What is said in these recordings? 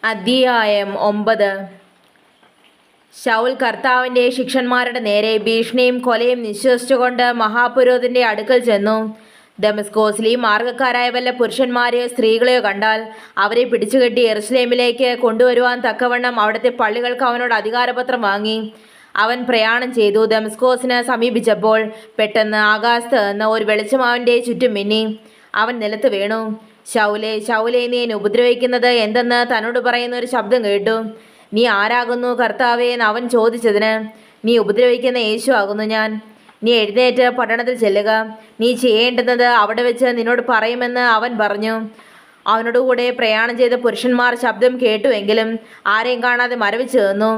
അധ്യായം 9. ശൗൽ കർത്താവിൻ്റെ ശിഷ്യന്മാരുടെ നേരെ ഭീഷണിയും കൊലയും നിശ്വസിച്ചുകൊണ്ട് മഹാപുരോഹിതന്റെ അടുക്കൽ ചെന്നു. ദമസ്കോസിൽ ഈ മാർഗക്കാരായ വല്ല പുരുഷന്മാരെയോ സ്ത്രീകളെയോ കണ്ടാൽ അവരെ പിടിച്ചുകെട്ടി യെരുശലേമിലേക്ക് കൊണ്ടുവരുവാൻ തക്കവണ്ണം അവിടുത്തെ പള്ളികൾക്ക് അവനോട് അധികാരപത്രം വാങ്ങി. അവൻ പ്രയാണം ചെയ്തു. ദമസ്കോസിന് സമീപിച്ചപ്പോൾ പെട്ടെന്ന് ആകാശത്ത് നിന്ന് ഒരു വെളിച്ചം അവൻ്റെ ചുറ്റും മിന്നി. അവൻ നിലത്ത് വീണു. ശൗലേ, ശൗലേ, നീ എന്നെ ഉപദ്രവിക്കുന്നത് എന്തെന്ന് തന്നോട് പറയുന്ന ഒരു ശബ്ദം കേട്ടു. നീ ആരാകുന്നു കർത്താവേ എന്ന് അവൻ ചോദിച്ചതിന്, നീ ഉപദ്രവിക്കുന്ന യേശു ആകുന്നു ഞാൻ. നീ എഴുന്നേറ്റ് പട്ടണത്തിൽ ചെല്ലുക, നീ ചെയ്യേണ്ടുന്നത് അവിടെ വെച്ച് നിന്നോട് പറയുമെന്ന് അവൻ പറഞ്ഞു. അവനോടുകൂടെ പ്രയാണം ചെയ്ത പുരുഷന്മാർ ശബ്ദം കേട്ടുവെങ്കിലും ആരെയും കാണാതെ മരവിച്ചു നിന്നു.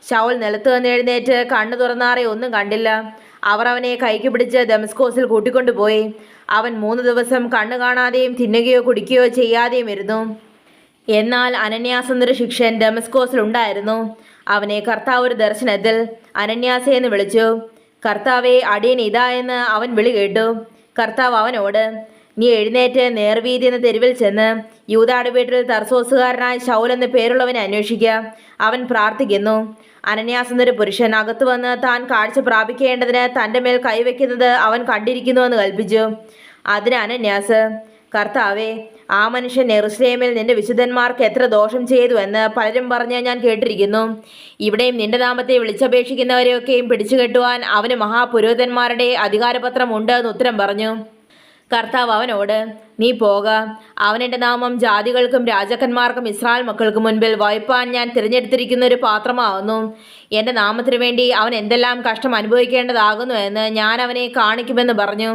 ശൗൽ നിലത്ത് നിന്ന് എഴുന്നേറ്റ് കണ്ണു തുറന്നാറെ ഒന്നും കണ്ടില്ല. അവർ അവനെ കൈക്ക് പിടിച്ച് ദമസ്കോസിൽ കൂട്ടിക്കൊണ്ടുപോയി. അവൻ 3 ദിവസം കണ്ണു കാണാതെയും തിന്നുകയോ കുടിക്കുകയോ ചെയ്യാതെയും ഇരുന്നു. എന്നാൽ അനന്യാസ് എന്നൊരു ശിഷ്യൻ ദമസ്കോസിൽ ഉണ്ടായിരുന്നു. അവനെ കർത്താവ് ഒരു ദർശനത്തിൽ അനന്യാസെ എന്ന് വിളിച്ചു. കർത്താവെ, അടിയൻ ഇതാ എന്ന് അവൻ വിളി കേട്ടു. കർത്താവ് അവനോട്, നീ എഴുന്നേറ്റ് നേർവീതി എന്ന തെരുവിൽ ചെന്ന് യൂദായുടെ വീട്ടിൽ തർസോസുകാരനായ ശൗൽ എന്ന പേരുള്ളവനെ അന്വേഷിക്കുക. അവൻ പ്രാർത്ഥിക്കുന്നു. അനന്യാസ് എന്നൊരു പുരുഷൻ അകത്തു വന്ന് താൻ കാഴ്ച പ്രാപിക്കേണ്ടതിന് തൻ്റെ മേൽ കൈവയ്ക്കുന്നത് അവൻ കണ്ടിരിക്കുന്നുവെന്ന് കൽപ്പിച്ചു. അതിന് അനന്യാസ്, കർത്താവെ, ആ മനുഷ്യൻ യെരുശലേമിൽ നിന്റെ വിശുദ്ധന്മാർക്ക് എത്ര ദോഷം ചെയ്തു എന്ന് പലരും പറഞ്ഞ് ഞാൻ കേട്ടിരിക്കുന്നു. ഇവിടെയും നിന്റെ നാമത്തെ വിളിച്ചപേക്ഷിക്കുന്നവരെയൊക്കെയും പിടിച്ചുകെട്ടുവാൻ അവന് മഹാപുരോഹിതന്മാരുടെ അധികാരപത്രം ഉണ്ട് എന്ന് ഉത്തരം പറഞ്ഞു. കർത്താവ് അവനോട്, നീ പോക, അവനെൻ്റെ നാമം ജാതികൾക്കും രാജാക്കന്മാർക്കും ഇസ്രായേൽ മക്കൾക്ക് മുൻപിൽ വഹിപ്പാൻ ഞാൻ തിരഞ്ഞെടുത്തിരിക്കുന്ന ഒരു പാത്രമാവുന്നു. എൻ്റെ നാമത്തിനു വേണ്ടി അവൻ എന്തെല്ലാം കഷ്ടം അനുഭവിക്കേണ്ടതാകുന്നു എന്ന് ഞാൻ അവനെ കാണിക്കുമെന്ന് പറഞ്ഞു.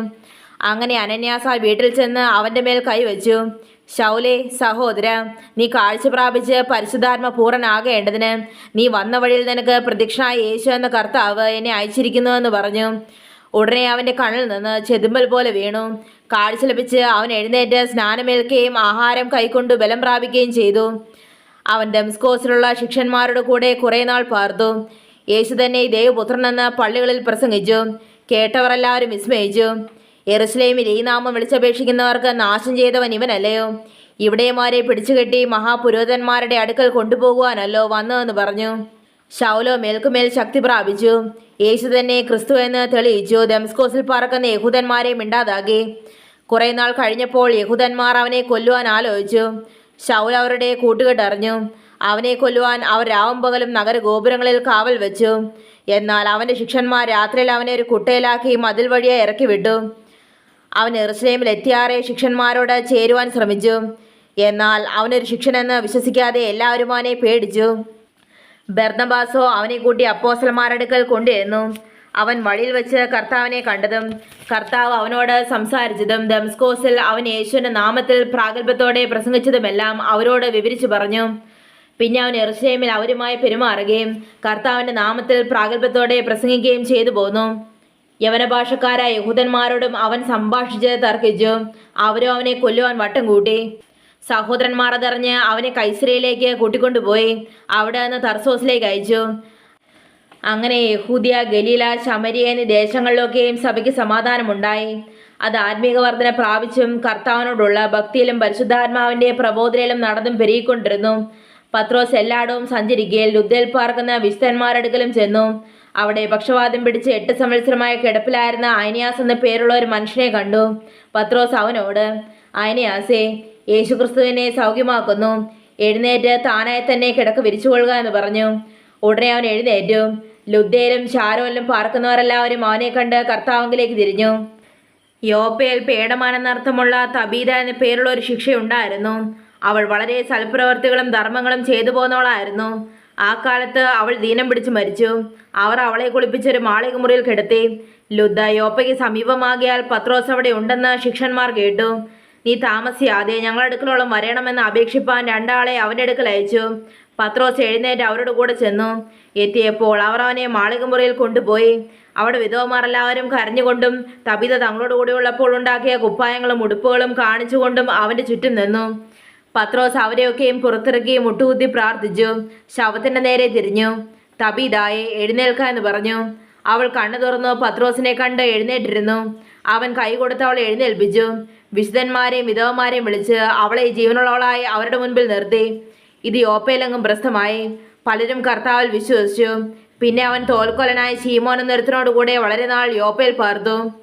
അങ്ങനെ അനന്യാസ് ആ വീട്ടിൽ ചെന്ന് അവൻ്റെ മേൽ കൈവച്ചു. ശൗലേ, സഹോദര, നീ കാഴ്ച പ്രാപിച്ച് പരിശുദ്ധാത്മ പൂർണ്ണനാകേണ്ടതിന് നീ വന്ന വഴിയിൽ നിനക്ക് പ്രത്യക്ഷനായ യേശു എന്ന കർത്താവ് എന്നെ അയച്ചിരിക്കുന്നുവെന്ന് പറഞ്ഞു. ഉടനെ അവൻ്റെ കണ്ണിൽ നിന്ന് ചെതുമ്പൽ പോലെ വീണു. കാഴ്ച ലഭിച്ച് അവൻ എഴുന്നേറ്റ് സ്നാനമേൽക്കുകയും ആഹാരം കൈക്കൊണ്ടു ബലം പ്രാപിക്കുകയും ചെയ്തു. അവൻ ദമസ്കോസിലുള്ള ശിഷ്യന്മാരുടെ കൂടെ കുറേ നാൾ പാർത്തു. യേശു തന്നെ ദൈവപുത്രനെന്ന് പള്ളികളിൽ പ്രസംഗിച്ചു. കേട്ടവർ എല്ലാവരും വിസ്മയിച്ചു. യെരുശലേമിൽ ഈ നാമം വിളിച്ചപേക്ഷിക്കുന്നവർക്ക് നാശം ചെയ്തവൻ ഇവനല്ലയോ? ഇവിടെയുമാരെ പിടിച്ചുകെട്ടി മഹാപുരോഹിതന്മാരുടെ അടുക്കൽ കൊണ്ടുപോകുവാനല്ലോ വന്നതെന്ന് പറഞ്ഞു. ശൗലോ മേൽക്കുമേൽ ശക്തി പ്രാപിച്ചു. യേശു തന്നെ ക്രിസ്തു എന്ന് തെളിയിച്ചു. ദമസ്കോസിൽ പാർക്കുന്ന യഹൂദന്മാരെ മിണ്ടാതാക്കി. കുറേ നാൾ കഴിഞ്ഞപ്പോൾ യഹൂദന്മാർ അവനെ കൊല്ലുവാൻ ആലോചിച്ചു. ശൗൽ അവരുടെ കൂട്ടുകെട്ടറിഞ്ഞു. അവനെ കൊല്ലുവാൻ അവർ രാവും പകലും നഗരഗോപുരങ്ങളിൽ കാവൽ വെച്ചു. എന്നാൽ അവൻ്റെ ശിഷ്യന്മാർ രാത്രിയിൽ അവനെ ഒരു കുട്ടയിലാക്കി മതിൽ വഴിയെ ഇറക്കി വിട്ടു. അവൻ യെരുശലേമിൽ എത്തിയാറെ ശിഷ്യന്മാരോട് ചേരുവാൻ ശ്രമിച്ചു. എന്നാൽ അവനൊരു ശിഷ്യനെന്ന് വിശ്വസിക്കാതെ എല്ലാവരും അവനെ പേടിച്ചു. ബർന്നബാസോ അവനെ കൂട്ടി അപ്പോസ്തലന്മാരുടെ അടുക്കൽ കൊണ്ടുവന്നു. അവൻ വഴിയിൽ വെച്ച് കർത്താവിനെ കണ്ടതും കർത്താവ് അവനോട് സംസാരിച്ചതും ദമസ്കോസിൽ അവൻ യേശുവിൻ്റെ നാമത്തിൽ പ്രാഗൽഭ്യത്തോടെ പ്രസംഗിച്ചതുമെല്ലാം അവരോട് വിവരിച്ചു പറഞ്ഞു. പിന്നെ അവൻ യെരുശലേമിൽ അവരുമായി പെരുമാറുകയും കർത്താവിൻ്റെ നാമത്തിൽ പ്രാഗൽഭ്യത്തോടെ പ്രസംഗിക്കുകയും ചെയ്തു പോന്നു. യവനഭാഷക്കാരായ യഹൂദന്മാരോടും അവൻ സംഭാഷിച്ച് തർക്കിച്ചു. അവരും അവനെ കൊല്ലുവാൻ വട്ടം കൂട്ടി. സഹോദരന്മാർ അതറിഞ്ഞ് അവനെ കൈസരയിലേക്ക് കൂട്ടിക്കൊണ്ടുപോയി അവിടെ നിന്ന് തർസോസിലേക്ക് അയച്ചു. അങ്ങനെ യഹൂദ്യ, ഗലീല, ശമരിയ എന്നീ ദേശങ്ങളിലൊക്കെയും സഭയ്ക്ക് സമാധാനമുണ്ടായി. അത് ആത്മീക വർധന പ്രാപിച്ചും കർത്താവിനോടുള്ള ഭക്തിയിലും പരിശുദ്ധാത്മാവിൻ്റെ പ്രബോധനയിലും നടന്നും പെരുകിക്കൊണ്ടിരുന്നു. പത്രോസ് എല്ലായിടവും സഞ്ചരിക്കുകയിൽ ലുദ്ദയിൽ പാർക്കുന്ന വിശുദ്ധന്മാരടുക്കലും ചെന്നു. അവിടെ പക്ഷവാതം പിടിച്ച് 8 സംവത്സരമായ കിടപ്പിലായിരുന്ന ഐനിയാസ് എന്ന പേരുള്ള ഒരു മനുഷ്യനെ കണ്ടു. പത്രോസ് അവനോട്, ഐനിയാസേ, യേശുക്രിസ്തുവിനെ സൗഖ്യമാക്കുന്നു, എഴുന്നേറ്റ് താനായി തന്നെ കിടക്ക വിരിച്ചുകൊള്ളുക എന്ന് പറഞ്ഞു. ഉടനെ അവൻ എഴുന്നേറ്റു. ലുദ്ദയിലും ശാരോനിലും പാർക്കുന്നവരെല്ലാവരും അവനെ കണ്ട് കർത്താവിലേക്ക് തിരിഞ്ഞു. യോപ്പയിൽ പേടമാനെന്നർത്ഥമുള്ള തബീത എന്ന പേരുള്ള ഒരു ശിക്ഷയുണ്ടായിരുന്നു. അവൾ വളരെ സൽപ്രവർത്തികളും ധർമ്മങ്ങളും ചെയ്തു പോന്നവളായിരുന്നു. ആ കാലത്ത് അവൾ ദീനം പിടിച്ച് മരിച്ചു. അവർ അവളെ കുളിപ്പിച്ചൊരു മാളിക മുറിയിൽ കിടത്തി. ലുദ്ദ യോപ്പയ്ക്ക് സമീപമാകിയാൽ പത്രോസ് അവിടെ ഉണ്ടെന്ന് ശിഷ്യന്മാർ കേട്ടു. നീ താമസിയാതെ ഞങ്ങളുടെ അടുക്കലോളം വരണമെന്ന് അപേക്ഷിപ്പാൻ 2 ആളെ അവൻ്റെ അടുക്കൽ അയച്ചു. പത്രോസ് എഴുന്നേറ്റ് അവരുടെ കൂടെ ചെന്നു. എത്തിയപ്പോൾ അവർ അവനെ മാളിക മുറിയിൽ കൊണ്ടുപോയി. അവിടെ വിധവമാർ എല്ലാവരും കരഞ്ഞുകൊണ്ടും തബീത തങ്ങളോട് കൂടെയുള്ളപ്പോൾ ഉണ്ടാക്കിയ കുപ്പായങ്ങളും ഉടുപ്പുകളും കാണിച്ചുകൊണ്ടും അവൻ്റെ ചുറ്റും നിന്നു. പത്രോസ് അവരെയൊക്കെയും പുറത്തിറക്കി മുട്ടുകുത്തി പ്രാർത്ഥിച്ചു. ശവത്തിൻ്റെ നേരെ തിരിഞ്ഞു. തബീതായെ, എഴുന്നേൽക്ക എന്ന് പറഞ്ഞു. അവൾ കണ്ണു തുറന്നു പത്രോസിനെ കണ്ട് എഴുന്നേറ്റിരുന്നു. അവൻ കൈ കൊടുത്ത് അവളെ എഴുന്നേൽപ്പിച്ചു. വിശുദ്ധന്മാരെയും വിധവമാരെയും വിളിച്ച് അവളെ ജീവനുള്ളവളായി അവരുടെ മുൻപിൽ നിർത്തി. ഇത് യോപ്പയിലെങ്ങും പ്രസിദ്ധമായി. പലരും കർത്താവിൽ വിശ്വസിച്ചു. പിന്നെ അവൻ തോൽക്കൊലനായ ശീമോൻ എന്നൊരുത്തനോടുകൂടെ വളരെ നാൾ യോപ്പയിൽ പാർത്തു.